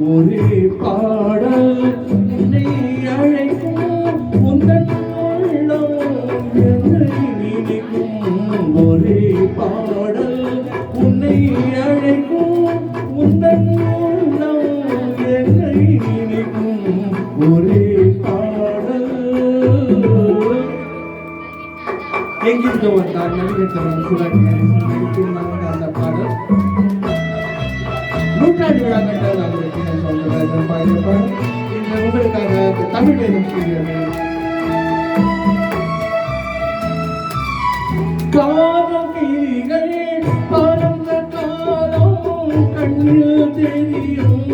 ஒரே பாடல் உன்னை அழைக்கும் உந்தன் உள்ளம் என்னை நினைக்கும் ஒரே பாடல் உன்னை அழைக்கும் உந்தன் உள்ளம் என்னை நினைக்கும் ஒரே பாடல். எங்கிருந்து வந்தார் நடிகர் சுழற்சி அந்த பாடல் நூற்றாண்டு விழா கண்டால் சொல்லுவார். இந்த உங்களுக்காக தமிழ் வேதம் செய்கிறது. காலம் கிளிகள் பறந்த காலம் கண்ணில் தெரியும்